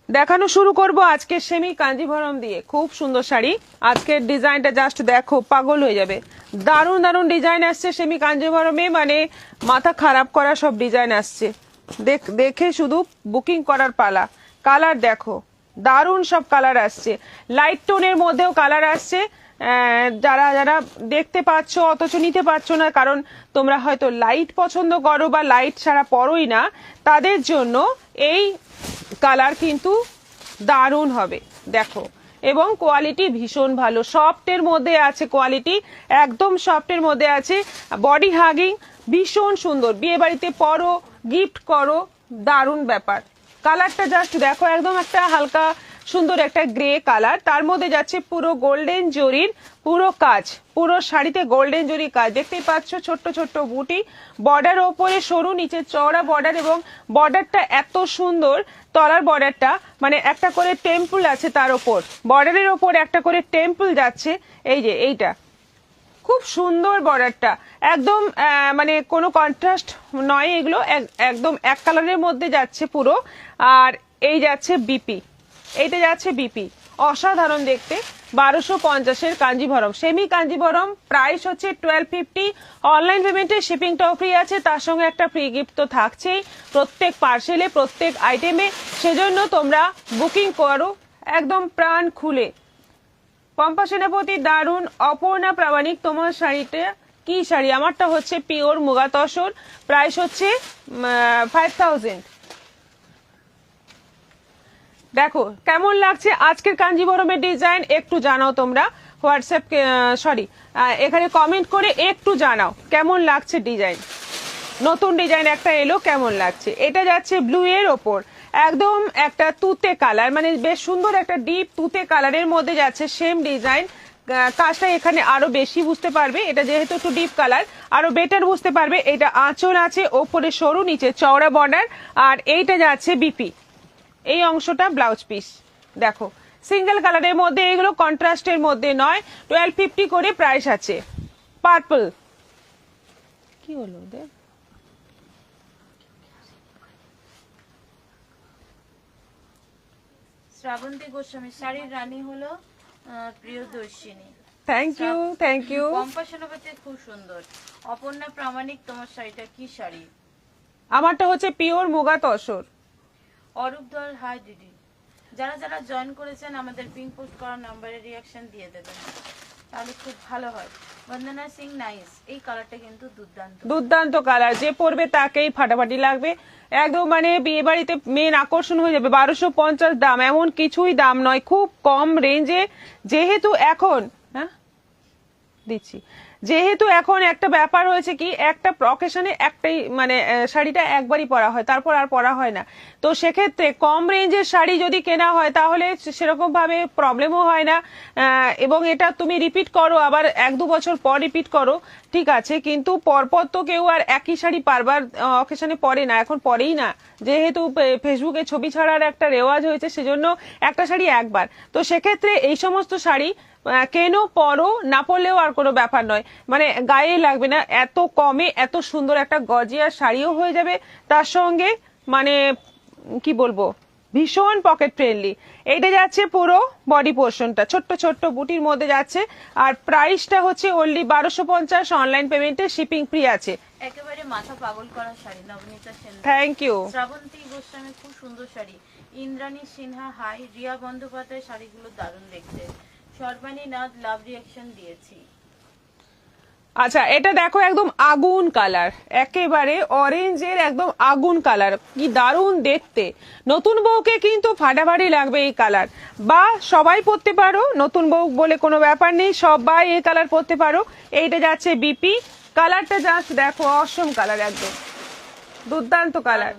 দেখানো শুরু করব আজকে সেমি কাঞ্জিভরম দিয়ে। খুব সুন্দর শাড়ি, আজকের ডিজাইনটা জাস্ট দেখো, পাগল হয়ে যাবে। দারুণ দারুণ ডিজাইন আসছে সেমি কাঞ্জিভরমে, মানে মাথা খারাপ করা সব ডিজাইন আসছে। দেখে শুধু বুকিং করার পালা। কালার দেখো, দারুণ সব কালার আসছে, লাইট টোনের মধ্যেও কালার আসছে। যারা যারা দেখতে পাচ্ছ অথচ নিতে পারছো না, কারণ তোমরা হয়তো লাইট পছন্দ করো বা লাইট ছাড়া পরোই না, তাদের জন্য এই কালার কিন্তু দারুণ হবে। দেখো, এবং কোয়ালিটি ভীষণ ভালো, সফটের মধ্যে আছে কোয়ালিটি, একদম সফটের মধ্যে আছে। বডি হাগিং, ভীষণ সুন্দর, বিয়ে বাড়িতে পরো, গিফট করো, দারুণ ব্যাপার। কালারটা জাস্ট দেখো, একদম একটা হালকা সুন্দর একটা গ্রে কালার, তার মধ্যে যাচ্ছে পুরো গোল্ডেন জরির পুরো কাজ, পুরো শাড়িতে গোল্ডেন জরি কাজ দেখতেই পাচ্ছ। ছোট্ট ছোট্ট বুটি, বর্ডার ওপরে সরু, নিচে চওড়া বর্ডার, এবং বর্ডারটা এত সুন্দর। তলার বর্ডারটা মানে একটা করে টেম্পল আছে, তার ওপর বর্ডারের ওপর একটা করে টেম্পল যাচ্ছে। এই যে এইটা খুব সুন্দর বর্ডারটা, একদম মানে কোনো কন্ট্রাস্ট নয়, এগুলো একদম এক কালারের মধ্যে যাচ্ছে পুরো। আর এই যাচ্ছে বিপি, এইটা যাচ্ছে বিপি, অসাধারণ দেখতে। 1250-এর কাঞ্জিভরম, সেমি কাঞ্জিভরম, প্রাইস হচ্ছে 1250। অনলাইন পেমেন্টে শিপিংটাও ফ্রি আছে, তার সঙ্গে একটা ফ্রি গিফট তো থাকছেই প্রত্যেক পার্সেলে, প্রত্যেক আইটেমে। সেজন্য তোমরা বুকিং করো একদম প্রাণ খুলে। পম্পা সেনাপতি, দারুণ। অপর্ণা প্রামাণিক, তোমার শাড়িটা কি শাড়ি? আমারটা হচ্ছে পিওর মুগা তসর, প্রাইস হচ্ছে 5000। দেখো কেমন লাগছে আজকের কাঞ্জিভরমের ডিজাইন, একটু জানাও তোমরা হোয়াটসঅ্যাপ, সরি এখানে কমেন্ট করে একটু জানাও কেমন লাগছে ডিজাইন। নতুন ডিজাইন একটা এলো, কেমন লাগছে? এটা যাচ্ছে ব্লু এর ওপর, একদম একটা তুতে কালার, মানে বেশ সুন্দর একটা ডিপ তুতে কালারের মধ্যে যাচ্ছে সেম ডিজাইন। কাজটা এখানে আরো বেশি বুঝতে পারবে, এটা যেহেতু একটু ডিপ কালার আরো বেটার বুঝতে পারবে। এটা আঁচল আছে, ওপরে সরু, নিচে চওড়া বর্ডার, আর এইটা যাচ্ছে বিপি, এই অংশটা ব্লাউজ পিস। দেখো সিঙ্গেল কালারের মধ্যে, এগুলো কন্ট্রাস্টের মধ্যে নয়। 1250 করে প্রাইস আছে। পার্পল, কি হলো ওদের? শ্রাবন্তী গোস্বামী, শাড়ির রানী হলো Priyadarshini. Thank you, thank you. Pompa Senapati, খুব সুন্দর। অপর্ণা প্রামাণিক, তোমার শাড়িটা কি শাড়ি? আমারটা হচ্ছে পিওর মুগা তসর। অরূপ দল, হাই দিদি। যারা যারা জয়েন করেছেন আমাদের পিং পোস্ট করা নাম্বারে রিয়াকশন দিয়ে দেবেন, তাহলে খুব ভালো হয়। বন্দনা সিং, নাইস। এই কালারটা কিন্তু দুর্দান্ত, দুর্দান্ত কালার, যে পরবে তাকেই ফাটাফাটি লাগবে একদম, মানে বিয়ে বাড়িতে মেন আকর্ষণ হয়ে যাবে। 1250 দাম, এমন কিছুই দাম নয়, খুব কম রেঞ্জে। যেহেতু এখন দিচ্ছি, যেহেতু এখন একটা ব্যাপার হয়েছে কি, একটা অকেশনে একটাই মানে শাড়িটা একবারই পরা হয়, তারপর আর পরা হয় না। তো সেক্ষেত্রে কম রেঞ্জের শাড়ি যদি কেনা হয় তাহলে সেরকম ভাবে প্রবলেমও হয় না। এবং এটা তুমি রিপিট করো, আবার 1-2 বছর পর রিপিট করো, ঠিক আছে, কিন্তু পরপর তো কেউ আর একই শাড়ি বারবার অকেশনে পরে না, এখন পরেই না। যেহেতু ফেসবুকে ছবি ছাড়ার একটা রেওয়াজ হয়েছে, সেজন্য একটা শাড়ি একবার। তো সেক্ষেত্রে এই সমস্ত শাড়ি কেন পরো, না পরলেও আর কোনো ব্যাপার নয়, মানে গায়ে লাগবে না। এত কমে এত সুন্দর একটা গর্জিয়াস শাড়িও হয়ে যাবে, তার সঙ্গে মানে কি বলবো, ভীষণ পকেট ফ্রেন্ডলি। এইটা যাচ্ছে পুরো বডি পোর্শনটা ছোট্ট ছোট্ট বুটির মধ্যে যাচ্ছে, আর প্রাইসটা হচ্ছে অনলি 1250। অনলাইন পেমেন্টে শিপিং ফ্রি আছে। একেবারে মাথা পাগল করা শাড়ি, নবনীতা সেন। Thank you. শ্রাবন্তী গোস্বামী, খুব সুন্দর শাড়ি। ইন্দ্রাণী সিনহা, হাই। রিয়া বন্দ্যোপাধ্যায়, শাড়িগুলো দারুণ দেখতে। সর্বাণী নাথ, লাভ রিয়াকশন দিয়েছি। আচ্ছা, এটা দেখো একদম আগুন কালার, একেবারে অরেঞ্জের একদম আগুন কালার, কি দারুণ দেখতে। নতুন বউকে কিন্তু ফাটাফাটি লাগবে এই কালার, বা সবাই পরতে পারো, নতুন বউ বলে কোনো ব্যাপার নেই, সবাই এই কালার পরতে পারো। এইটা যাচ্ছে বিপি, কালারটা জাস্ট দেখো, অসম কালার, একদম দুর্দান্ত কালার।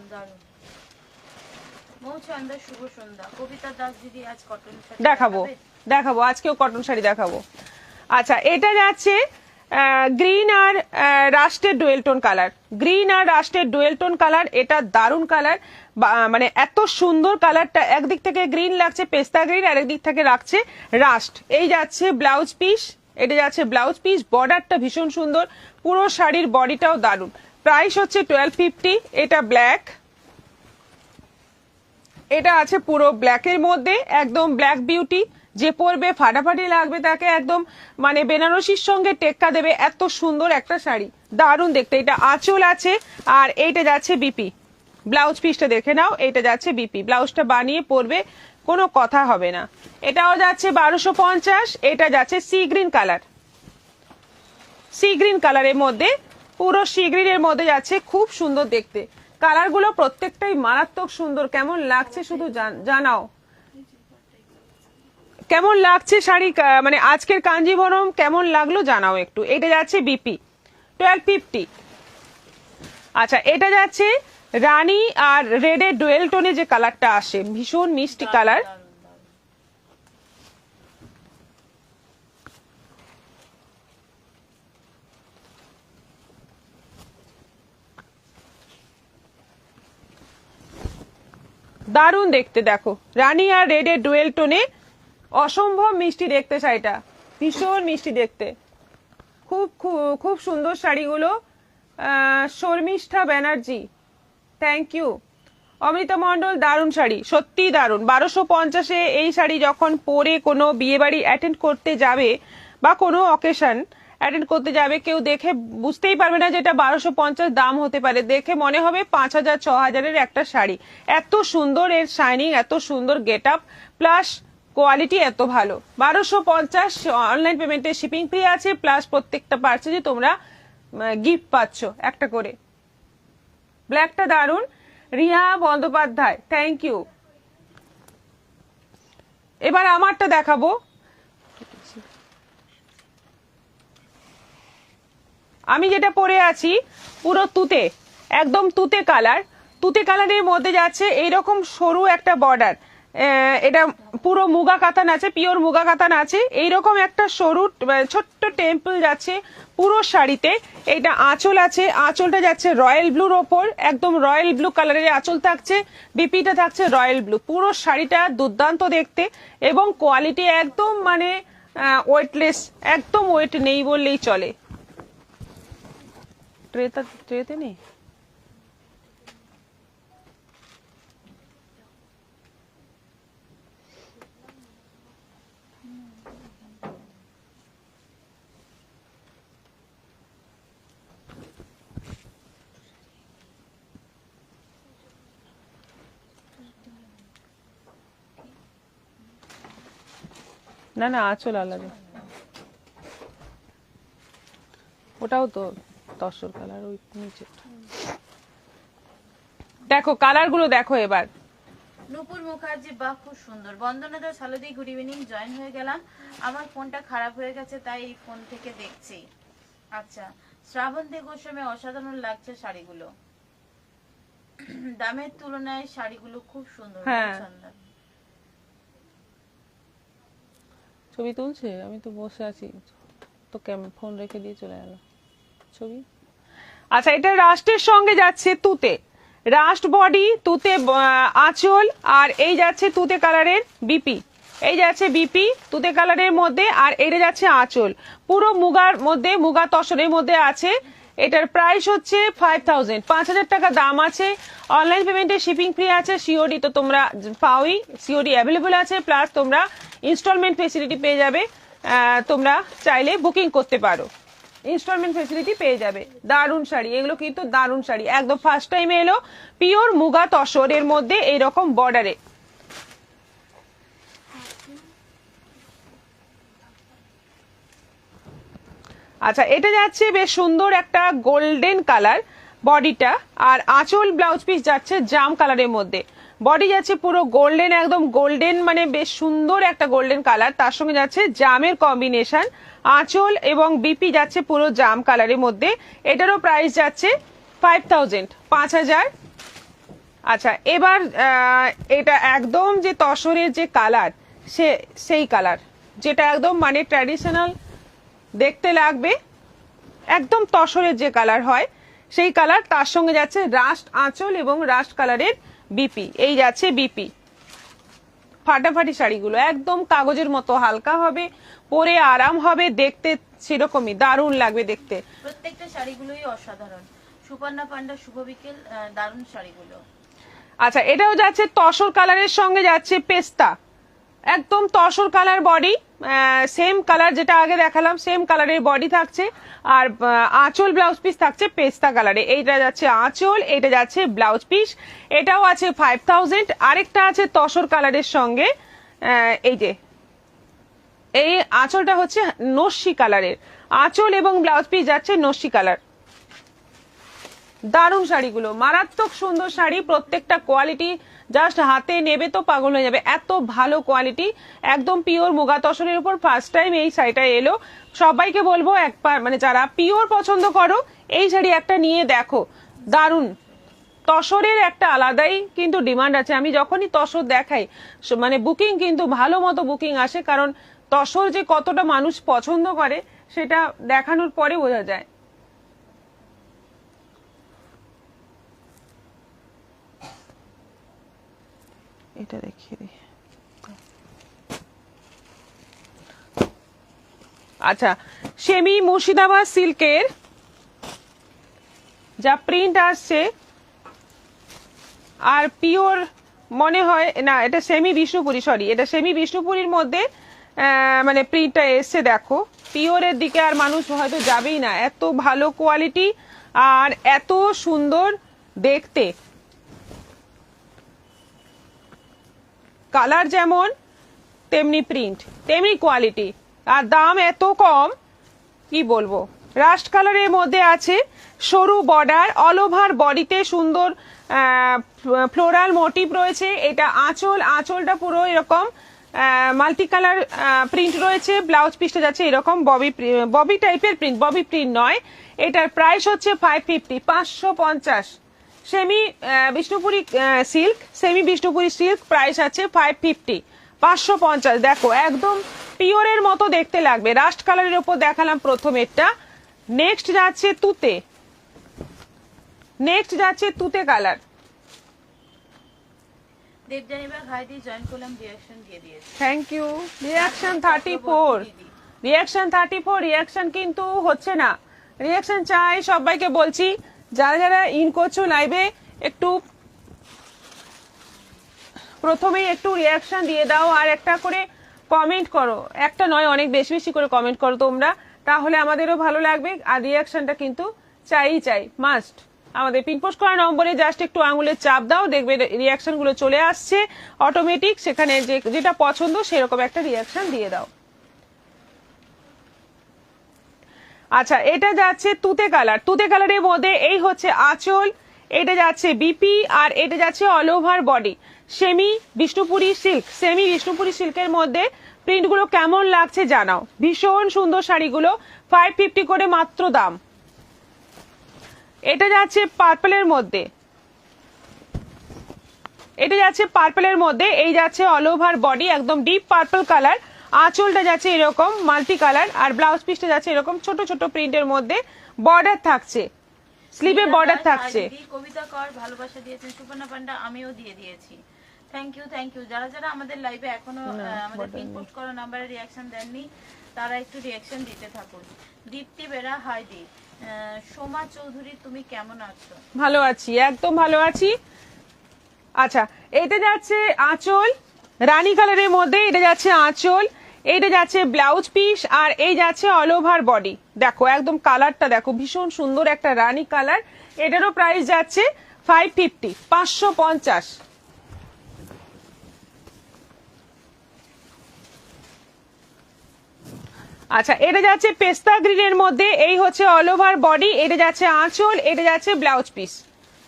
মৌচন্দা, শুভ সন্ধ্যা। কবিতা দাস দিদি, আজ কটন শাড়ি দেখাবো, দেখাবো, আজকেও কটন শাড়ি দেখাবো। আচ্ছা, এটা যাচ্ছে গ্রিন আর রাস্টের ডুয়েল টোন কালার, গ্রিন আর রাস্টের ডুয়েল টোন কালার। এটা দারুণ কালার, মানে এত সুন্দর কালারটা, একদিক থেকে গ্রিন লাগছে পেস্তা গ্রিন, আর একদিক থেকে রাখছে রাস্ট। এই যাচ্ছে ব্লাউজ পিস, এটা যাচ্ছে ব্লাউজ পিস, বর্ডারটা ভীষণ সুন্দর, পুরো শাড়ির বডিটাও দারুণ। প্রাইস হচ্ছে 1250। এটা ব্ল্যাক, এটা আছে পুরো ব্ল্যাকের মধ্যে, একদম ব্ল্যাক বিউটি, যে পরবে ফাটাফাটি লাগবে তাকে, একদম মানে বেনারসির সঙ্গে টেক্কা দেবে, এত সুন্দর একটা শাড়ি, দারুণ দেখতে। এটা আঁচল আছে আর এইটা যাচ্ছে বিপি। ব্লাউজ পিসটা দেখে নাও, এটা যাচ্ছে বিপি, ব্লাউজটা বানিয়ে পরবে, কোনো কথা হবে না। এটাও যাচ্ছে 1250, এটা যাচ্ছে sea green colour, sea green কালারের মধ্যে, পুরো সি গ্রিনের মধ্যে যাচ্ছে, খুব সুন্দর দেখতে। কালারগুলো প্রত্যেকটাই মারাত্মক সুন্দর। কেমন লাগছে শুধু জানাও, কেমন লাগছে শাড়ি, মানে আজকের কাঞ্জিভরম কেমন লাগলো জানাও একটু। এটা যাচ্ছে বিপি 1250। আচ্ছা, এটা যাচ্ছে রানী আর রেডের ডুয়েল টোনে যে কালারটা আসে, ভীষণ মিষ্টি কালার। দারুণ দেখতে, দেখো রানী আর রেডের ডুয়েল টোনে, অসম্ভব মিষ্টি দেখতে শাড়িটা, ভীষণ মিষ্টি দেখতে, খুব খুব সুন্দর শাড়িগুলো। Sharmistha Banerjee, thank you. অমৃতা মণ্ডল, দারুণ শাড়ি, সত্যি দারুণ। 1250-এ এই শাড়ি যখন পরে কোনো বিয়ে বাড়ি অ্যাটেন্ড করতে যাবে বা কোনো অকেশন অ্যাটেন্ড করতে যাবে, কেউ দেখে বুঝতেই পারবে না যে এটা 1250 দাম হতে পারে, দেখে মনে হবে 5000 6000-এর একটা শাড়ি। এত সুন্দর এর শাইনিং, এত সুন্দর গেট আপ, প্লাস কোয়ালিটি এত ভালো। 1250, অনলাইন পেমেন্টে শিপিং ফ্রি আছে, প্লাস প্রত্যেকটা পার্সেজে তোমরা গিফট পাচ্ছ একটা করে। ব্ল্যাকটা দারুণ। Riya Bandyopadhyay, thank you. এবার আমারটা দেখাবো। আমি যেটা পরে আছি পুরো তুতে, একদম তুতে কালার, তুতে কালারের মধ্যে যাচ্ছে এইরকম সরু একটা বর্ডার, এটা পুরো মুগা কাতান আছে, পিওর মুগা কাতান আছে, এইরকম একটা সরু ছোট্ট টেম্পল যাচ্ছে পুরো শাড়িতে। এটা আঁচল আছে, আঁচলটা যাচ্ছে রয়্যাল ব্লুর ওপর, একদম রয়্যাল ব্লু কালারের আঁচল থাকছে, বিপিটা থাকছে রয়্যাল ব্লু। পুরো শাড়িটা দুর্দান্ত দেখতে এবং কোয়ালিটি একদম মানে ওয়েটলেস, একদম ওয়েট নেই বললেই চলে। ট্রেতে নেই, না না আঁচল আলাদা, ওটাও তো তসর কালার, ওই নিচে। দেখো কালার গুলো দেখো এবার। নূপুর মুখার্জি, বাহ খুব সুন্দর। বন্দনা দাস, হ্যালো দি, গুড ইভিনিং, জয়েন হয়ে গেলাম। আমার ফোনটা খারাপ হয়ে গেছে তাই এই ফোন থেকে দেখছি। আচ্ছা, শ্রাবন্তী গোস্বামী, অসাধারণ লাগছে শাড়িগুলো, দামের তুলনায় শাড়িগুলো খুব সুন্দর। হ্যাঁ। সুন্দর ছবি তুলছে, আমি তো বসে আছি, তো ফোন রেখে দিয়ে চলে গেল ছবি। আচ্ছা, এটা রাস্টের সঙ্গে যাচ্ছে তুতে, রাস্ট বডি, তুতে আঁচল, আর এই যাচ্ছে তুতে কালারের বিপি, এই যাচ্ছে বিপি তুতে কালারের মধ্যে, আর এটা যাচ্ছে আঁচল, পুরো মুগার মধ্যে, মুগা তসরের মধ্যে আছে। এটার প্রাইস হচ্ছে 5000, 5000 টাকা দাম আছে। অনলাইন পেমেন্টে শিপিং ফ্রি আছে, সিওডি তো তোমরা পাওই, সিওডি অ্যাভেলেবল আছে, প্লাস তোমরা ইনস্টলমেন্ট ফেসিলিটি পেয়ে যাবে, তোমরা চাইলে বুকিং করতে পারো, ইনস্টলমেন্ট ফেসিলিটি পেয়ে যাবে। দারুণ শাড়ি এগুলো, কিন্তু দারুণ শাড়ি, একদম ফার্স্ট টাইম এলো পিওর মুগা তসরের মধ্যে এইরকম বর্ডারে। আচ্ছা, এটা যাচ্ছে বেশ সুন্দর একটা গোল্ডেন কালার বডিটা, আর আঁচল ব্লাউজ পিস যাচ্ছে জাম কালারের মধ্যে, বডি যাচ্ছে পুরো গোল্ডেন, একদম গোল্ডেন, মানে বেশ সুন্দর একটা গোল্ডেন কালার, তার সঙ্গে যাচ্ছে জামের কম্বিনেশন, আঁচল এবং বিপি যাচ্ছে পুরো জাম কালারের মধ্যে। এটারও প্রাইস যাচ্ছে 5000, 5000। আচ্ছা, এবার এটা একদম যে তসরের যে কালার, সেই কালার যেটা একদম মানে ট্র্যাডিশনাল দেখতে লাগবে, একদম তসরের যে কালার হয় সেই কালার, তার সঙ্গে যাচ্ছে রাস্ট আঁচল এবং রাস্ট কালারের বিপি, এই যাচ্ছে বিপি। ফাটাফাটি শাড়িগুলো একদম কাগজের মতো হালকা হবে, পরে আরাম হবে, দেখতে সেরকমই দারুণ লাগবে দেখতে। প্রত্যেকটা শাড়িগুলোই অসাধারণ। সুপর্ণা পান্ডা, শুভ বিকেল, দারুণ শাড়িগুলো। আচ্ছা, এটাও যাচ্ছে তসর কালারের সঙ্গে যাচ্ছে পেস্তা, একদম tussar colour body, same colour যেটা আগে দেখালাম সেম কালারের বডি থাকছে। আর আঁচল ব্লাউজ পিস থাকছে পেস্তা কালারে। এইটা যাচ্ছে আঁচল, এটা যাচ্ছে ব্লাউজ পিস, এটাও আছে 5000। আরেকটা আছে তসর কালারের সঙ্গে, এই যে এই আঁচলটা হচ্ছে নস্যি কালারের, আঁচল এবং ব্লাউজ পিস যাচ্ছে নস্যি কালার। দারুণ শাড়িগুলো, মারাত্মক সুন্দর শাড়ি, প্রত্যেকটা কোয়ালিটি জাস্ট হাতে নেবে তো পাগল হয়ে যাবে, এত ভালো কোয়ালিটি, একদম পিওর মুগা তসরের উপর ফার্স্ট টাইম এই শাড়িটা এলো। সবাইকে বলবো একবার, মানে যারা পিওর পছন্দ করো এই শাড়ি একটা নিয়ে দেখো, দারুণ। তসরের একটা আলাদাই কিন্তু ডিমান্ড আছে, আমি যখনই তসর দেখাই মানে বুকিং কিন্তু ভালো মতো বুকিং আসে, কারণ তসর যে কতটা মানুষ পছন্দ করে সেটা দেখানোর পরে বোঝা যায়। এটা দেখিয়ে দিই। আচ্ছা, সেমি মুর্শিদাবাদ সিল্কের যা প্রিন্ট আসছে, আর পিওর মনে হয় না, এটা সেমি বিষ্ণুপুরি, সরি এটা সেমি বিষ্ণুপুরির মধ্যে মানে প্রিন্টটা এসছে। দেখো পিওরের দিকে আর মানুষ হয়তো যাবেই না, এত ভালো কোয়ালিটি আর এত সুন্দর দেখতে, কালার যেমন তেমনি প্রিন্ট তেমনি কোয়ালিটি, আর দাম এত কম কি বলবো। রাস্ট কালারের মধ্যে আছে, সরু বর্ডার, অল ওভার বডিতে সুন্দর ফ্লোরাল মোটিভ রয়েছে। এটা আঁচল, আঁচলটা পুরো এরকম মাল্টি কালার প্রিন্ট রয়েছে। ব্লাউজ পিসটা যাচ্ছে এরকম ববি টাইপের প্রিন্ট, ববি প্রিন্ট নয়। এটার প্রাইস হচ্ছে 550, 550। Semi Bishnupuri silk, semi Bishnupuri silk price আছে 550, 550। দেখো একদম পিওরের মতো দেখতে লাগবে। রাস্ট কালারের উপর দেখালাম প্রথমেরটা। নেক্সট যাচ্ছে তুতে, নেক্সট যাচ্ছে তুতে কালার। দেবজানি ভাইদি জয়েন করলাম, রিঅ্যাকশন দিয়ে দিয়েছে, thank you. Reaction 34, reaction 34, reaction কিন্তু হচ্ছে না, রিঅ্যাকশন চাই। সবাইকে বলছি যারা যারা ইন করছো লাইভে একটু প্রথমেই একটু রিঅ্যাকশন দিয়ে দাও, আর একটা করে কমেন্ট করো, একটা নয় অনেক বেশি বেশি করে কমেন্ট করো তোমরা, তাহলে আমাদেরও ভালো লাগবে। আর রিঅ্যাকশনটা কিন্তু চাই, মাস্ট। আমাদের পিনপোস্ট করা নম্বরে জাস্ট একটু আঙুলের চাপ দাও, দেখবে রিঅ্যাকশন গুলো চলে আসছে অটোমেটিক, সেখানে যেটা পছন্দ সেরকম একটা রিঅ্যাকশন দিয়ে দাও। আচ্ছা, এটা যাচ্ছে তুতে কালার, তুতে কালারের মধ্যে এই হচ্ছে আঁচল, এটা যাচ্ছে বিপি, আর এটা যাচ্ছে all over body. Semi Bishnupuri silk, semi Bishnupuri সিল্কের মধ্যে প্রিন্টগুলো কেমন লাগছে জানাও। ভীষণ সুন্দর শাড়িগুলো, 550 করে মাত্র দাম। এটা যাচ্ছে পার্পলের মধ্যে, এটা যাচ্ছে পার্পলের মধ্যে, এই যাচ্ছে অল ওভার বডি একদম ডিপ পার্পল কালার, আঁচলটা যাচ্ছে এরকম মাল্টি কালার, আর ব্লাউজ পিসটা যাচ্ছে এরকম ছোট ছোট প্রিন্টের মধ্যে, বর্ডার থাকছে, স্লিভে বর্ডার থাকছে। কবিতা কর ভালোবাসা দিয়েছেন, সুপর্ণা পান্ডা আমিও দিয়ে দিয়েছি, থ্যাংক ইউ থ্যাংক ইউ। যারা যারা আমাদের লাইভে এখনো আমাদের পিন পোস্ট করা নাম্বারে রিঅ্যাকশন দেননি তারা একটু রিঅ্যাকশন দিতে থাকুন। দীপ্তি বেরা হাই দি, সোমা চৌধুরী তুমি কেমন আছো? ভালো আছি, একদম ভালো আছি। আচ্ছা, এটা যাচ্ছে আঁচল রানী কালারের মধ্যে, এটা যাচ্ছে আঁচল, এইটা যাচ্ছে ব্লাউজ পিস, আর এই যাচ্ছে অল ওভার বডি। দেখো একদম কালারটা দেখো, ভীষণ সুন্দর একটা রানী কালার। এটারও প্রাইস যাচ্ছে 550, 550। আচ্ছা, এটা যাচ্ছে পেস্তা গ্রিনের মধ্যে, এই হচ্ছে অল ওভার বডি, এটা যাচ্ছে আঁচল, এটা যাচ্ছে ব্লাউজ পিস।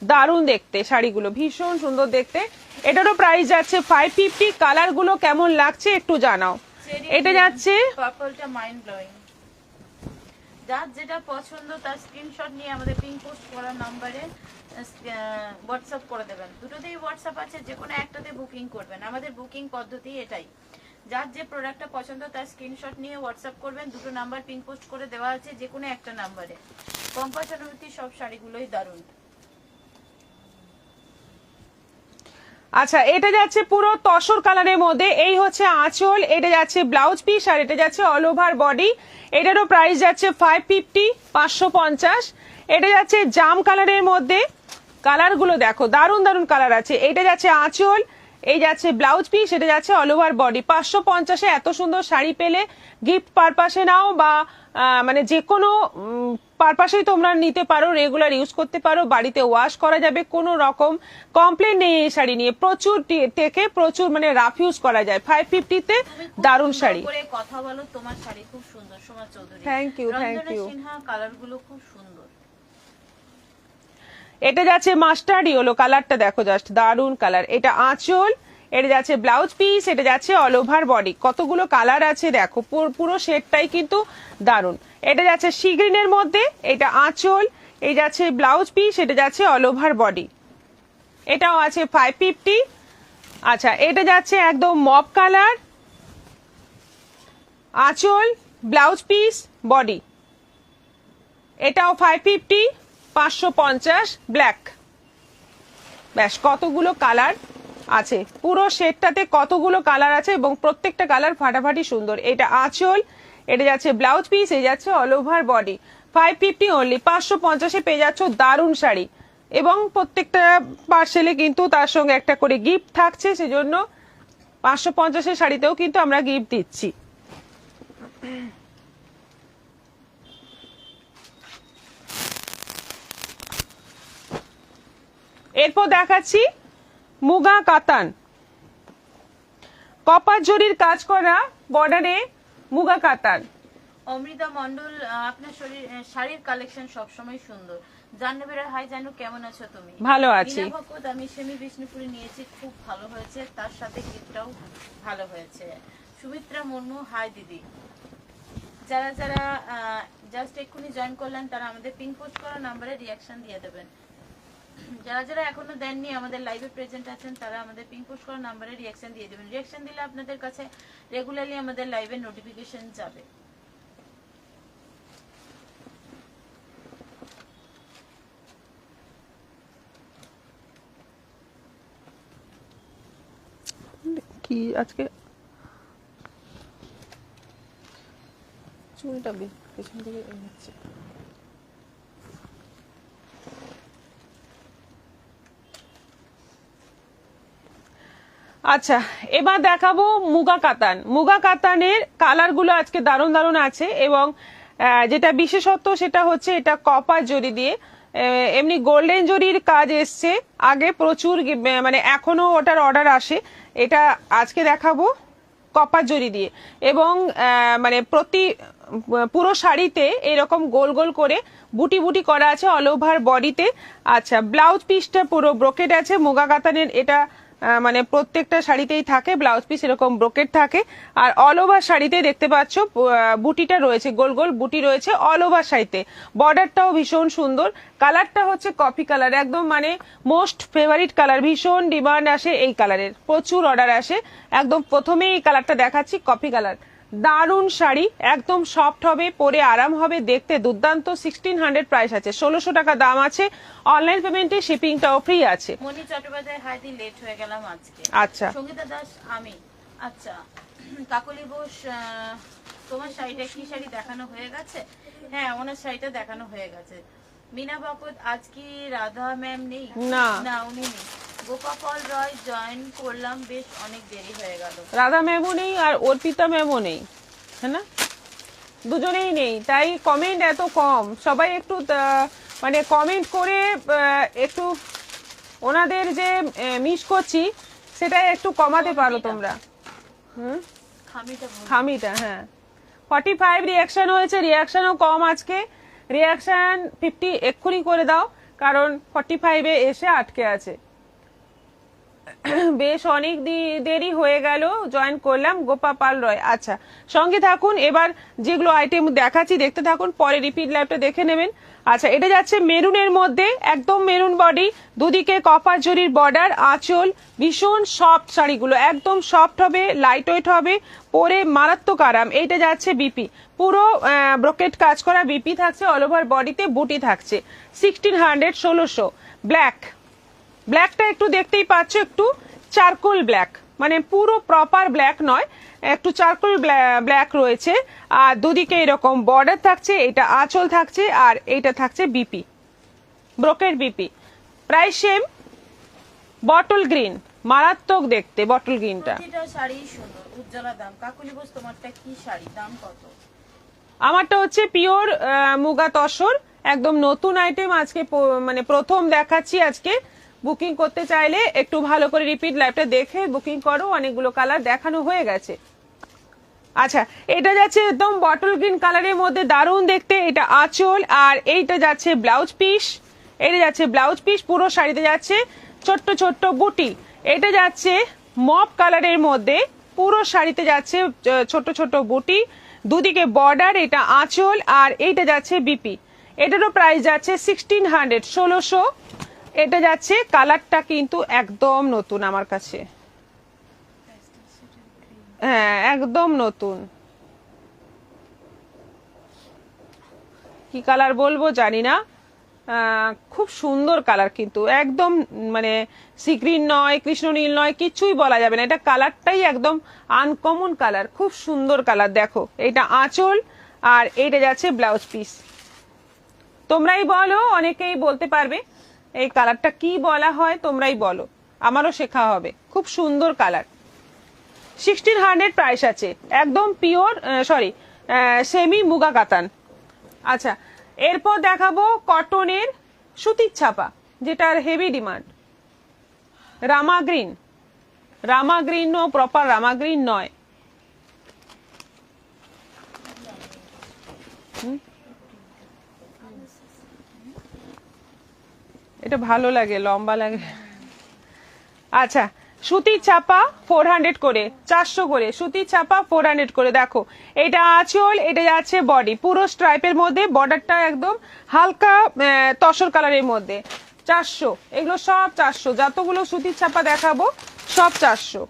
দারুণ দেখতে শাড়িগুলো, ভীষণ সুন্দর দেখতে। এটারও প্রাইস যাচ্ছে 550। কালার গুলো কেমন লাগছে একটু জানাও। এটা যাচ্ছে পার্পলটা মাইন্ড ব্লোয়িং। যার যেটা পছন্দ তার স্ক্রিনশট নিয়ে আমাদের পিন পোস্ট করা নম্বরে হোয়াটসঅ্যাপ করে দেবেন। দুটোতেই হোয়াটসঅ্যাপ আছে, যে কোনো একটাতে বুকিং করবেন। আমাদের বুকিং পদ্ধতি এটাই, যার যে প্রোডাক্টটা পছন্দ তার স্ক্রিনশট নিয়ে হোয়াটসঅ্যাপ করবেন। দুটো নাম্বার পিন পোস্ট করে দেওয়া আছে, যে কোনো একটা নাম্বারে। পম্পা চক্রবর্তী সব শাড়িগুলোই দারুণ। আচ্ছা, এটা যাচ্ছে পুরো তসর কালারের মধ্যে, এই হচ্ছে আঁচল, এটা যাচ্ছে ব্লাউজ পিস, আর এটা যাচ্ছে অল ওভার বডি। এটারও প্রাইস যাচ্ছে 550, 550। এটা যাচ্ছে জাম কালারের মধ্যে, কালার গুলো দেখো, দারুন দারুন কালার আছে। এইটা যাচ্ছে আঁচল, এই যাচ্ছে ব্লাউজ পিস, এটা যাচ্ছে অল ওভার বডি। 550-এ এত সুন্দর শাড়ি পেলে গিফট পারপাসে নাও বা মানে যে কোনো পারপাসেই তোমরা নিতে পারো, রেগুলার ইউজ করতে পারো, বাড়িতে ওয়াশ করা যাবে, কোনো রকম কমপ্লেন নেই এই শাড়ি নিয়ে। প্রচুর টেকে, প্রচুর মানে রাফ ইউজ করা যায়। 550-তে দারুন শাড়ি। করে কথা বলো, তোমার শাড়ি খুব সুন্দর Soma Chowdhury. Thank you, thank Ranjana you. Sinha, কালারগুলো খুব সুন্দর। এটা যাচ্ছে মাস্টার্ড ইয়েলো, কালারটা দেখো জাস্ট দারুন কালার। এটা আঁচল, এটা যাচ্ছে ব্লাউজ পিস, এটা যাচ্ছে অল ওভার বডি। কতগুলো কালার আছে দেখো, পুরো সেটটাই কিন্তু দারুন। এটা যাচ্ছে সি গ্রিনের মধ্যে, এটা আঁচল, এই যাচ্ছে ব্লাউজ পিস, এটা যাচ্ছে অল ওভার বডি। এটাও আছে 550। আচ্ছা, এটা যাচ্ছে একদম মপ কালার, আঁচল, ব্লাউজ পিস, বডি। এটাও 550, 550 ব্ল্যাক। ব্যাস, কতগুলো কালার আছে, পুরো সেটটাতে কতগুলো কালার আছে এবং প্রত্যেকটা কালার ফাটাফাটি সুন্দর। এটা আঁচল, এটা যাচ্ছে ব্লাউজ পিস, এই যাচ্ছে অল ওভার বডি। 550 অনলি, 550-এ পেয়ে যাচ্ছ দারুন শাড়ি। এবং প্রত্যেকটা পার্সেলে কিন্তু তার সঙ্গে একটা করে গিফট থাকছে, সেজন্য 550-এর শাড়িতেও কিন্তু আমরা গিফট দিচ্ছি। এরপর দেখাচ্ছি মুগা কাতান, কপার জরির কাজ করা বর্ডারে মুগা কাতান। অমৃতা মন্ডল, আপনার শাড়ির কালেকশন সবসময় সুন্দর। জাহ্নবীরা, হাই জানু, কেমন আছো তুমি? ভালো আছি। নীলা ভকত, আমি সেমি বিষ্ণুপুরি নিয়েছি, খুব ভালো হয়েছে, তার সাথে গিফটটাও ভালো হয়েছে। সুমিত্রা মুর্মু, হাই দিদি। যারা যারা জাস্ট এক্ষুনি জয়েন করলেন তারা আমাদের পিন পোস্ট করা নাম্বারে রিয়াকশন দিয়ে দেবেন। যারা যারা এখনো দেননি, আমাদের লাইভে প্রেজেন্ট আছেন, তারা আমাদের পিন পোস্ট করা নাম্বারে রিয়াকশন দিয়ে দেবেন। রিয়াকশন দিলে আপনাদের কাছে রেগুলারলি আমাদের লাইভের নোটিফিকেশন যাবে। কি আজকে চুলটা পেছন থেকে এগোচ্ছে। আচ্ছা, এবার দেখাবো মুগা কাতান। মুগা কাতানের কালার গুলো আজকে দারুণ দারুণ আছে এবং যেটা বিশেষত্ব সেটা হচ্ছে এটা কপার জরি দিয়ে, এমনি গোল্ডেন জরির কাজ এসছে আগে প্রচুর, মানে এখনো ওটার অর্ডার আসে। এটা আজকে দেখাবো কপার জরি দিয়ে এবং মানে পুরো শাড়িতে এরকম গোল গোল করে বুটি বুটি করা আছে অল ওভার বডিতে। আচ্ছা, ব্লাউজ পিসটা পুরো ব্রোকেট আছে মুগা কাতানের। এটা মানে প্রত্যেকটা শাড়িতেই থাকে ব্লাউজ পিস এরকম ব্রোকেট থাকে, আর অল ওভার শাড়িতে দেখতে পাচ্ছ বুটিটা রয়েছে, গোল গোল বুটি রয়েছে অল ওভার শাড়িতে। বর্ডারটাও ভীষণ সুন্দর। কালারটা হচ্ছে কফি কালার, একদম মানে মোস্ট ফেভারিট কালার, ভীষণ ডিমান্ড আসে এই কালারের, প্রচুর অর্ডার আসে। একদম প্রথমেই এই কালারটা দেখাচ্ছি, কফি কালার। দারুন শাড়ি, একদম সফট হবে, পরে আরাম হবে, দেখতে দুর্দান্ত। 1600 প্রাইস আছে, 1600 টাকা দাম আছে। অনলাইন পেমেন্টে শিপিংটাও ফ্রি আছে। মনি চট্টোপাধ্যায়, হাই দি, লেট হয়ে গেলাম আজকে। আচ্ছা, সঙ্গীতা দাস, আমি। আচ্ছা, কাকলি বোস, তোমার শাড়িটা কি শাড়ি দেখানো হয়ে গেছে? হ্যাঁ, ওনার শাড়িটা দেখানো হয়ে গেছে। মিনা ভকত, আজ কি রাধা ম্যাম নেই? না, উনি নেই। গোপাল রয়, জয়েন করলাম, বেশ অনেক দেরি হয়ে গেল। রাধা ম্যামও নেই আর অর্পিতা ম্যামও নেই, হ্যাঁ না, দুজনেই নেই, তাই কমেন্ট এত কম। সবাই একটু মানে কমেন্ট করে একটু ওনাদের যে মিস করছি সেটা একটু কমাতে পারো তোমরা। খামিটা, হ্যাঁ। 45 রিয়াকশন হয়েছে, রিয়াকশনও কম আজকে। রিয়াকশন 50 এক্ষুনি করে দাও, কারণ 45-এ এসে আটকে আছে। বেশ অনেক দেরি হয়ে গেল, জয়েন করলাম। গোপাল রয়, আচ্ছা সঙ্গে থাকুন। এবার যেগুলো আইটেম দেখাচ্ছি দেখতে থাকুন, পরে রিপিট লাইভটা দেখে নেবেন। আচ্ছা, এটা যাচ্ছে মেরুনের মধ্যে, একদম মেরুন বডি, দুদিকে কপার জরির বর্ডার, আঁচল, ভীষণ সফট শাড়িগুলো, একদম সফট হবে, লাইট ওয়েট হবে, পরে মারাত্মক আরাম। এইটা যাচ্ছে বিপি, পুরো ব্রোকেট কাজ করা বিপি থাকছে, অল ওভার বডিতে বুটি থাকছে। 1600, 1600। ব্ল্যাকটা একটু দেখতেই পাচ্ছ, একটু চারকোল ব্ল্যাক, মানে পুরো প্রপার ব্ল্যাক নয়, একটু চারকোল ব্ল্যাক রয়েছে। আর দুদিকে এরকম বর্ডার থাকছে, এটা আঁচল থাকছে, আর এইটা থাকছে BP, brocade BP. Price same. Bottle green, মারাত্মক দেখতে বটল গ্রিনটা। প্রতিটা শাড়ি সুন্দর। উজ্জ্বলা দাম, কাকুলি বোস তোমারটা কি শাড়ি, দাম কত? আমারটা হচ্ছে পিওর মুগা তসর, একদম নতুন আইটেম। আজকে মানে প্রথম দেখাচ্ছি। আজকে বুকিং করতে চাইলে একটু ভালো করে রিপিট লাইভটা দেখে বুকিং করো, অনেকগুলো কালার দেখানো হয়ে গেছে। আচ্ছা, এটা যাচ্ছে একদম বটল গ্রিন কালারের মধ্যে, দারুণ দেখতে। এটা আঁচল, আর এইটা যাচ্ছে ব্লাউজ পিস। এটা যাচ্ছে ব্লাউজ পিস, পুরো শাড়িতে যাচ্ছে ছোট্ট ছোট্ট বুটি। এটা যাচ্ছে মপ কালারের মধ্যে, পুরো শাড়িতে যাচ্ছে ছোট ছোট বুটি, দুদিকে বর্ডার। এটা আঁচল, আর এইটা যাচ্ছে বিপি। এটারও প্রাইস যাচ্ছে 1600, 1600। এটা যাচ্ছে, কালারটা কিন্তু একদম নতুন আমার কাছে। হ্যাঁ, একদম নতুন। কি কালার বলবো জানি না, খুব সুন্দর কালার, কিন্তু একদম মানে সি গ্রিন নয়, কৃষ্ণনীল নয়, কিছুই বলা যাবে না। এটা কালারটাই একদম আনকমন কালার, খুব সুন্দর কালার। দেখো, এটা আঁচল, আর এইটা যাচ্ছে ব্লাউজ পিস। তোমরাই বলো, অনেকেই বলতে পারবে এই কালারটা কি বলা হয়, তোমরাই বলো, আমারও শেখা হবে। খুব সুন্দর কালার। 1600 প্রাইস আছে, একদম পিওর সরি সেমি মুগা কাতান। আচ্ছা, এরপর দেখাবো কটনের সুতির ছাপা, যেটার হেভি ডিমান্ড। রামা গ্রিন, রামা গ্রিন ও প্রপার রামা গ্রিন নয়। এটা ভালো লাগে, লম্বা লাগে। আচ্ছা, সুতির ছাপা 400 করে, 400 করে সুতির ছাপা 400 করে। দেখো, এটা আঁচল, এটা যাচ্ছে বডি, পুরো স্ট্রাইপের মধ্যে, বর্ডারটা একদম হালকা তসর কালারের মধ্যে। 400, এগুলো সব 400। যতগুলো সুতির ছাপা দেখাবো সব 400।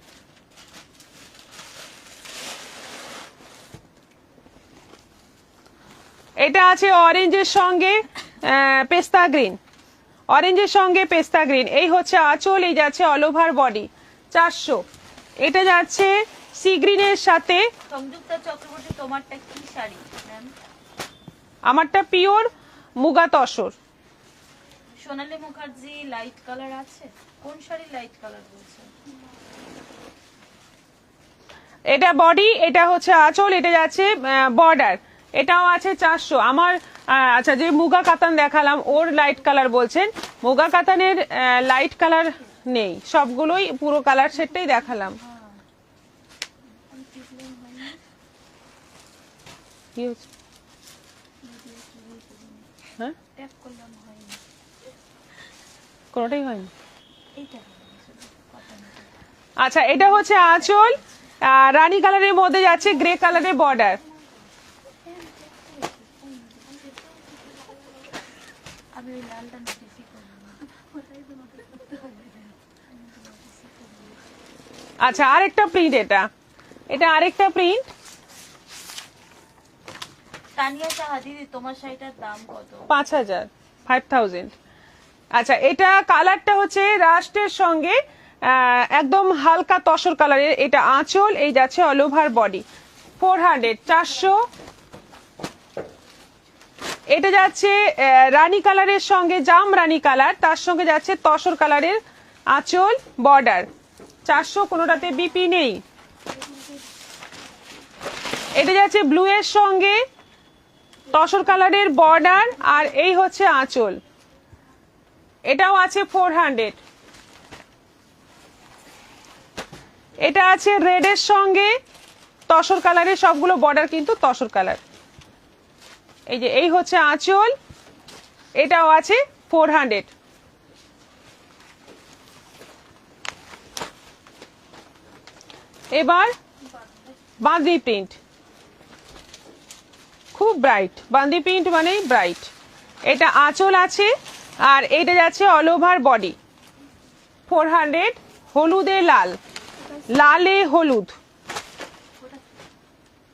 এটা আছে অরেঞ্জের সঙ্গে পেস্তা গ্রিন, অরেঞ্জের সঙ্গে পেস্তা গ্রিন। এই হচ্ছে আঁচল, এই যাচ্ছে অল ওভার বডি, 400। এটা যাচ্ছে সি গ্রিনের সাথে। সংযুক্তা চক্রবর্তী, তোমারটা কি শাড়ি ম্যাম? আমারটা পিওর মুগা তসর। সোনালী মুখার্জি, লাইট কালার আছে? কোন শাড়ি লাইট কালার বলছে? এটা বডি, এটা হচ্ছে আঁচল, এটা যাচ্ছে বর্ডার। এটাও আছে 400। আমার আচ্ছা, যে মুগা কাতান দেখালাম ওর লাইট কালার বলছেন, মুগা কাতানের লাইট কালার নেই, সবগুলোই পুরো কালার সেটটাই দেখালাম। কি হচ্ছে? হ্যাঁ, ট্যাপ করলাম, হয়নি। কোনোটাই হয়নি। এইটা আচ্ছা, এটা হচ্ছে আঁচল, রানী কালারের মধ্যে যাচ্ছে গ্রে কালারের বর্ডার। আমি ওই লালটা নোটিসই করলাম। আচ্ছা, আরেকটা প্রিন্ট, এটা এটা আরেকটা প্রিন্ট। তানিয়া সাহা, দিদি তোমার শাড়িটার দাম কত? 5000, 5000। আচ্ছা, এটা কালারটা হচ্ছে রাস্টের সঙ্গে একদম হালকা তসর কালারের। এটা আঁচল, এই যাচ্ছে অল ওভার বডি, 400, 400। এটা যাচ্ছে রানী কালারের সঙ্গে জাম রানী কালার, তার সঙ্গে যাচ্ছে তসর কালারের আঁচল, বর্ডার, 400। কোনোটাতে বিপি নেই। এটা যাচ্ছে ব্লু এর সঙ্গে তসর কালারের বর্ডার, আর এই হচ্ছে আঁচল। এটাও আছে 400। এটা আছে রেড এর সঙ্গে তসর কালারের, সবগুলো বর্ডার কিন্তু তসর কালার। এই যে এই হচ্ছে আঁচল, এটাও আছে 400। এবার বাঁধি প্রিন্ট, খুব ব্রাইট। বাঁধি প্রিন্ট মানেই ব্রাইট। এটা আঁচল আছে, আর এইটা যাচ্ছে অল ওভার বডি, 400। হলুদে লাল, লালে হলুদ,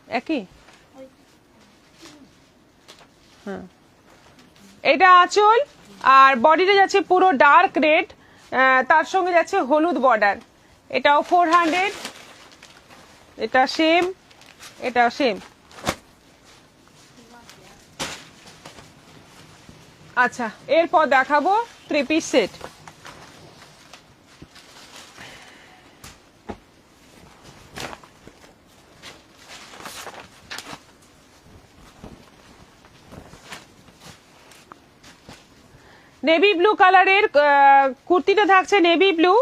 একই। হ্যাঁ, এটা আঁচল, আর বডিটা যাচ্ছে পুরো ডার্ক রেড, তার সঙ্গে যাচ্ছে হলুদ বর্ডার। এটাও 400। এটা সেম, এটাও সেম। আচ্ছা, এরপর দেখাবো 3 পিস সেট। নেভি ব্লু কালারের কুর্তিটা থাকছে নেভি ব্লু,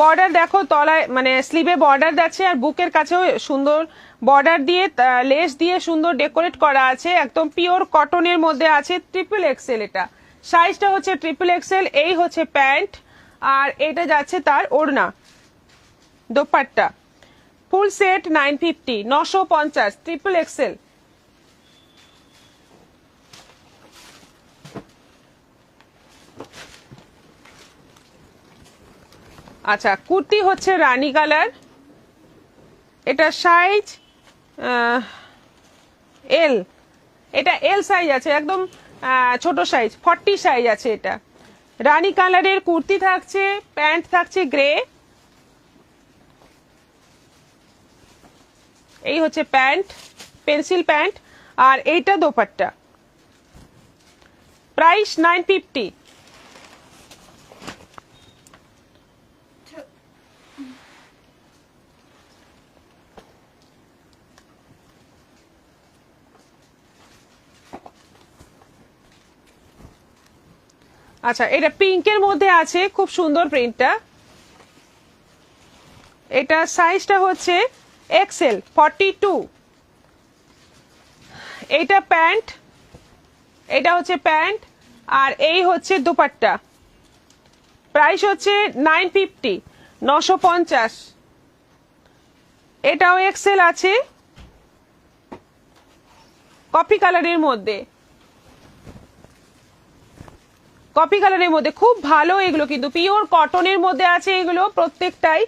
বর্ডার দেখো তলায় মানে স্লিভে বর্ডার যাচ্ছে আর বুকের কাছেও সুন্দর বর্ডার দিয়ে লেস দিয়ে সুন্দর ডেকোরেট করা আছে, একদম পিওর কটনের মধ্যে আছে, ট্রিপল এক্সেল। এটা সাইজটা হচ্ছে ট্রিপল এক্সেল। এই হচ্ছে প্যান্ট আর এটা যাচ্ছে তার ওড়না, dupatta. Full set 950, 950, triple Excel. আচ্ছা, কুর্তি হচ্ছে রানী কালার, এটা সাইজ এল, এটা এল সাইজ আছে, একদম ছোট সাইজ 40 সাইজ আছে। এটা রানী কালারের কুর্তি থাকছে, প্যান্ট থাকছে গ্রে, এই হচ্ছে প্যান্ট, পেন্সিল প্যান্ট, আর এইটা দোপাট্টা। প্রাইস 950। আচ্ছা, এটা পিঙ্কের মধ্যে আছে, খুব সুন্দর প্রিন্টটা। এটা সাইজটা হচ্ছে এক্সেল 42। এইটা প্যান্ট, এটা হচ্ছে প্যান্ট, আর এই হচ্ছে দুপাট্টা। প্রাইস হচ্ছে 950, 950। এটাও এক্সেল আছে, কফি কালারের মধ্যে, কপি কালারের মধ্যে খুব ভালো। এগুলো কিন্তু পিওর কটনের মধ্যে আছে, এগুলো প্রত্যেকটাই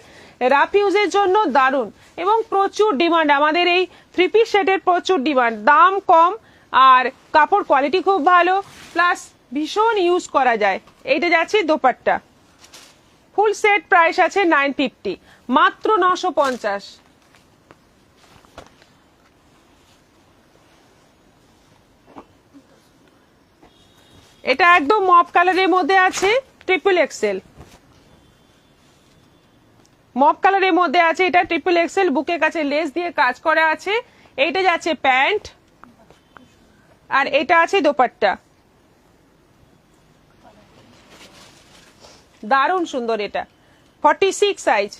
রাফ ইউজের জন্য দারুণ এবং প্রচুর ডিমান্ড। আমাদের এই 3 পিস সেটের প্রচুর ডিমান্ড, দাম কম আর কাপড় কোয়ালিটি খুব ভালো, প্লাস ভীষণ ইউজ করা যায়। এইটা যাচ্ছে দোপাট্টা। ফুল সেট প্রাইস আছে 950, মাত্র 950। এটা একদম মপ কালারের মধ্যে আছে, ট্রিপল এক্সেল। মপ কালারের মধ্যে আছে, এটা ট্রিপল এক্সেল, বুকের কাছে লেস দিয়ে কাজ করা আছে। এইটা যাচ্ছে প্যান্ট আর এটা আছে দোপাট্টা। দারুণ সুন্দর। এটা 46 সাইজ।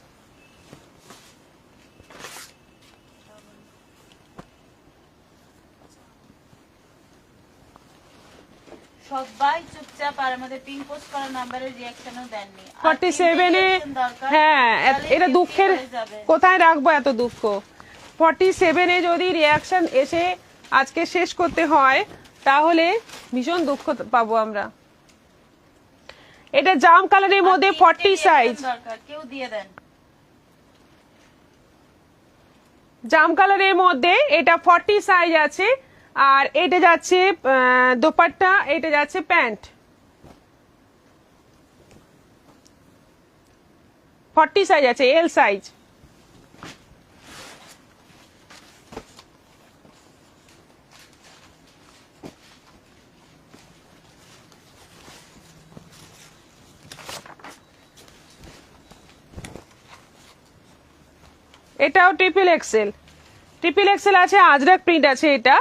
সবাই চুপচাপ, আর আমাদের পিন পোস্ট করা নাম্বারের রিঅ্যাকশনও দেননি। 47 এ, হ্যাঁ এটা দুঃখের, কোথায় রাখবো এত দুঃখ। 47 এ যদি রিঅ্যাকশন এসে আজকে শেষ করতে হয় তাহলে ভীষণ দুঃখ পাবো আমরা। এটা জাম কালারের মধ্যে 40 সাইজ, কেউ দিয়ে দেন। জাম কালারের মধ্যে এটা 40 সাইজ আছে, আর এটা যাচ্ছে দোপাট্টা, এটা যাচ্ছে প্যান্ট। 40 সাইজ আছে, এল সাইজ। এটাও ট্রিপল এক্সেল, ট্রিপল এক্সেল আছে, আজরাক প্রিন্ট আছে এটা,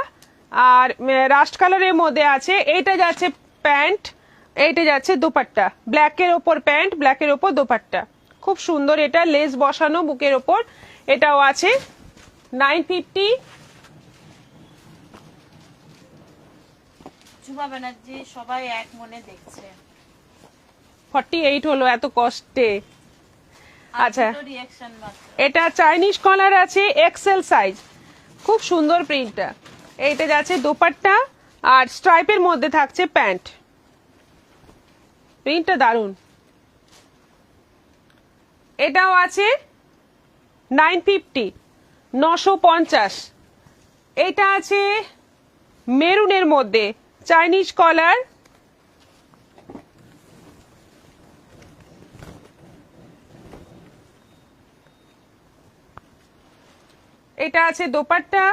আর রাস্ট কালারের মধ্যে আছে। এইটা যাচ্ছে প্যান্ট, এইটা যাচ্ছে দোপাট্টা, ব্ল্যাকের ওপর প্যান্ট, ব্ল্যাকের ওপর দোপাট্টা। খুব সুন্দর, এটা লেস বসানো বুকের ওপর। এটাও আছে 950। ঝুমা ব্যানার্জি সবাই এক মনে দেখছে। 48 হলো এত কষ্টে। আচ্ছা, রিঅ্যাকশন মাত্র। এটা চাইনিজ কলার আছে, এক্সেল সাইজ, খুব সুন্দর প্রিন্টটা। এইটা যাচ্ছে দোপাট্টা আর স্ট্রাইপের মধ্যে থাকছে প্যান্ট। প্রিন্টটা দারুন। এটাও আছে 950, 950। এটা আছে মেরুনের মধ্যে, চাইনিজ কলার। এটা আছে দোপাট্টা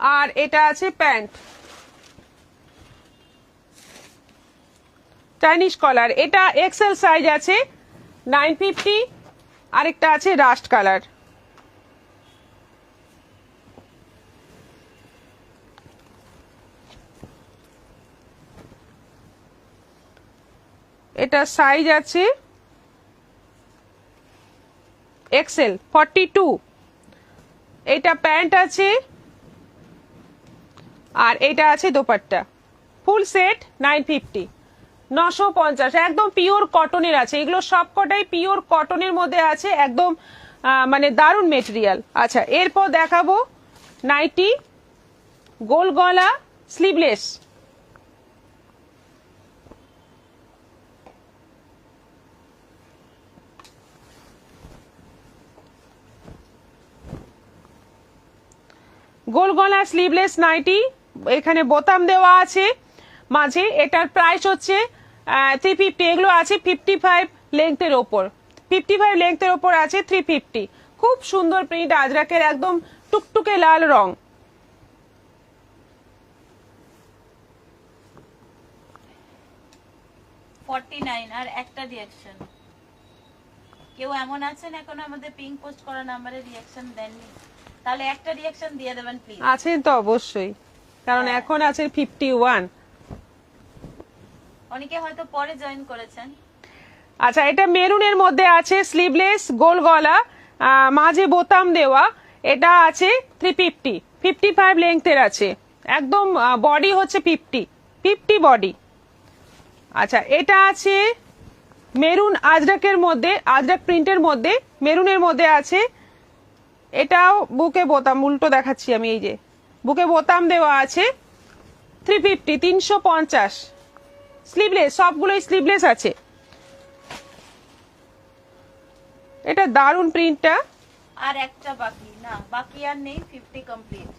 আর এটা আছে প্যান্ট, চাইনিজ কলার। এটা এক্সেল সাইজ আছে 950, আরেকটা আছে রাস্ট কালার। এটা সাইজ আছে এক্সেল 42। এটা প্যান্ট আছে আর এটা আছে দোপাট্টা, ফুল সেট 950, 950। একদম পিওর কটনের আছে, এগুলো সবকটাই পিওর কটনের মধ্যে আছে, একদম মানে দারুণ মেটেরিয়াল। আচ্ছা, এরপর দেখাবো নাইটি, গোল গলা, স্লিভলেস। গোল গলা স্লিভলেস নাইটি, এখানে বোতাম দেওয়া আছে মাঝে। এটার প্রাইস হচ্ছে 350। এগুলো আছে 55 লেংথের ওপর, 55 লেংথের ওপর আছে 350। খুব সুন্দর প্রিন্ট, আজরাকের একদম টুকটুকে লাল রং। আর একটা রিঅ্যাকশন। কেউ এমন আছেন এখন আমাদের পিঙ্ক পোস্ট করা নাম্বারে রিঅ্যাকশন দেননি, তাহলে একটা রিঅ্যাকশন দিয়ে দেবেন প্লিজ। আছেন তো অবশ্যই, কারণ এখন আছে 51। অনেকে হয়তো পরে জয়েন করেছেন। আচ্ছা, এটা মেরুনের মধ্যে আছে, স্লিভলেস, গোল গলা, মাঝে বোতাম দেওয়া। এটা আছে 350, 55 লেংথের আছে, একদম বডি হচ্ছে 50 বডি। আচ্ছা, এটা আছে মেরুন আজরাকের মধ্যে, আজরাক প্রিন্টের মধ্যে মেরুনের মধ্যে আছে। এটাও বুকে বোতাম, উল্টো দেখাচ্ছি আমি, এই যে বুকে বোতাম দেওয়া আছে 350, 350। স্লিভলেস, সবগুলোই স্লিভলেস আছে। এটা দারুন প্রিন্টটা। আর একটা বাকি না, বাকি আর নেই, 50 কমপ্লিট।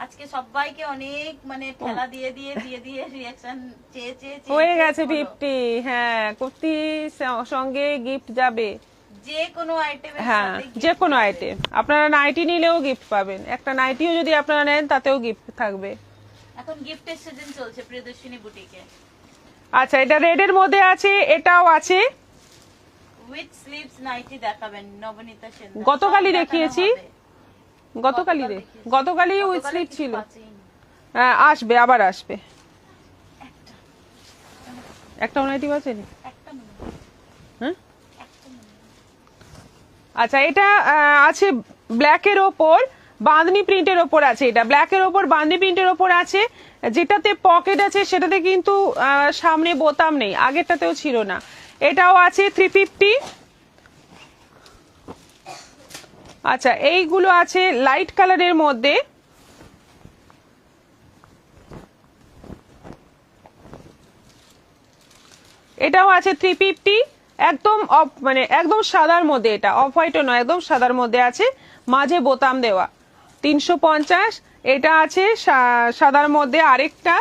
আজকে সবাইকে অনেক মানে ঠেলা দিয়ে দিয়ে দিয়ে দিয়ে রিঅ্যাকশন চেয়ে চেয়ে হয়ে গেছে 50। হ্যাঁ, কুর্তি সঙ্গে গিফট যাবে, যে কোনো আইটেমের হ্যাঁ সাথে যে কোনো আইটেম। আপনারা নাইটি নিলেও গিফট পাবেন, একটা নাইটিও যদি আপনারা নেন তাতেও গিফট থাকবে। এখন গিফটের সিজন চলছে প্রিয়দর্শিনী বুটিকে। আচ্ছা, এটা রেডের মধ্যে আছে, এটাও আছে উইথ স্লিভস নাইটি দেখাবেন নবনীতা সেন। গতকালই দেখিয়েছি, গতকালই উইথ স্লিভ ছিল। হ্যাঁ, আসবে, আবার আসবে। একটা নাইটি আছে নি? হ্যাঁ, আচ্ছা, এটা আছে ব্ল্যাকের ওপর বাঁধনি প্রিন্টের ওপর আছে। এটা ব্ল্যাকের ওপর বাঁধনি প্রিন্টের ওপর আছে, যেটাতে পকেট আছে সেটাতে কিন্তু সামনে বোতাম নেই, আগেরটাতেও ছিল না। এটাও আছে 350। আচ্ছা, এইগুলো আছে লাইট কালারের মধ্যে, এটাও আছে 350। একদম মানে একদম সাদার মধ্যে, এটা অফ হোয়াইটও নয়, একদম সাদার মধ্যে আছে, মাঝে বোতাম দেওয়া 350। এটা আছে সাদার মধ্যে আরেকটা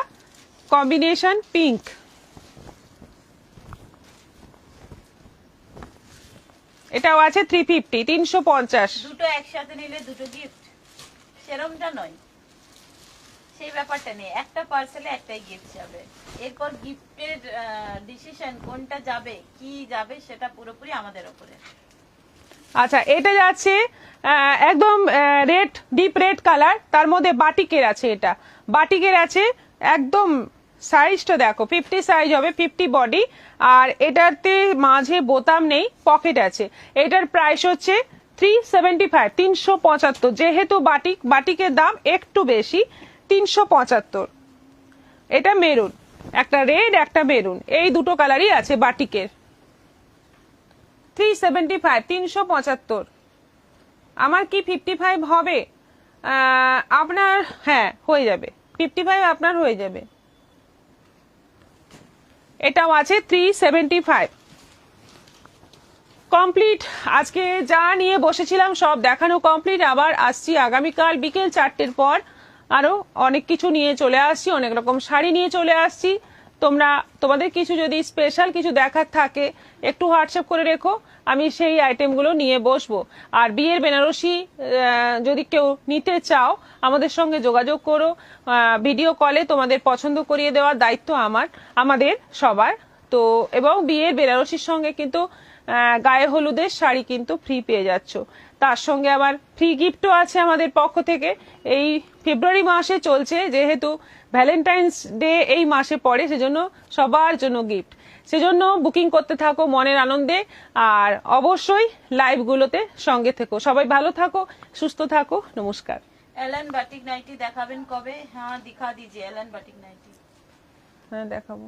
কম্বিনেশন পিঙ্ক, এটাও আছে 350, 350। দুটো একসাথে নিলে দুটো গিফট, সেরমটা নয়, সেই ব্যাপারটা নেই। একটা পার্সেলে একটাই গিফট যাবে। এরপর গিফটের ডিসিশন কোনটা যাবে কি যাবে সেটা পুরোপুরি আমাদের উপরে। আচ্ছা, এটা যাচ্ছে একদম রেড, ডিপ রেড কালার, তার মধ্যে বাটিকের আছে। এটা বাটিকের আছে, একদম সাইজটা দেখো 50 সাইজ হবে, 50 বডি। আর এটাতে মাঝে বোতাম নেই, পকেট আছে। এটার প্রাইস হচ্ছে 375, 375। যেহেতু বাটিকের দাম একটু বেশি, 375। এটা মেরুন, একটা রেড একটা মেরুন, এই দুটো কালারই আছে বাটিকের। 375, 375। আমার কি 55 হবে আপনার? হ্যাঁ, হয়ে যাবে, 55 আপনার হয়ে যাবে। এটাও আছে 375 কমপ্লিট। আজকে যা নিয়ে বসেছিলাম সব দেখানো কমপ্লিট। আবার আসছি আগামীকাল বিকেল 4টের পর, আরো অনেক কিছু নিয়ে চলে আসছি, অনেক রকম শাড়ি নিয়ে চলে আসছি। তোমাদের কিছু যদি স্পেশাল কিছু দেখার থাকে একটু হোয়াটসঅ্যাপ করে রেখো, আমি সেই আইটেমগুলো নিয়ে বসবো। আর বিয়ের বেনারসি যদি কেউ নিতে চাও আমাদের সঙ্গে যোগাযোগ করো, ভিডিও কলে তোমাদের পছন্দ করিয়ে দেওয়ার দায়িত্ব আমাদের সবার। তো এবং বিয়ের বেনারসির সঙ্গে কিন্তু গায়ে হলুদের শাড়ি কিন্তু ফ্রি পেয়ে যাচ্ছ। তার সঙ্গে আবার ফ্রি গিফটও আছে আমাদের পক্ষ থেকে। এই ফেব্রুয়ারি মাসে চলছে, যেহেতু ভ্যালেন্টাইন্স ডে এই মাসে পড়ে, সেজন্য সবার জন্য গিফট। সেজন্য বুকিং করতে থাকো মনের আনন্দে, আর অবশ্যই লাইভগুলোতে সঙ্গে থেকো। সবাই ভালো থাকো, সুস্থ থাকো, নমস্কার। এলান বাটিক নাইটি দেখাবেন কবে? হ্যাঁ, দিখা দিজিয়ে এলান বাটিক নাইটি। হ্যাঁ, দেখাবো।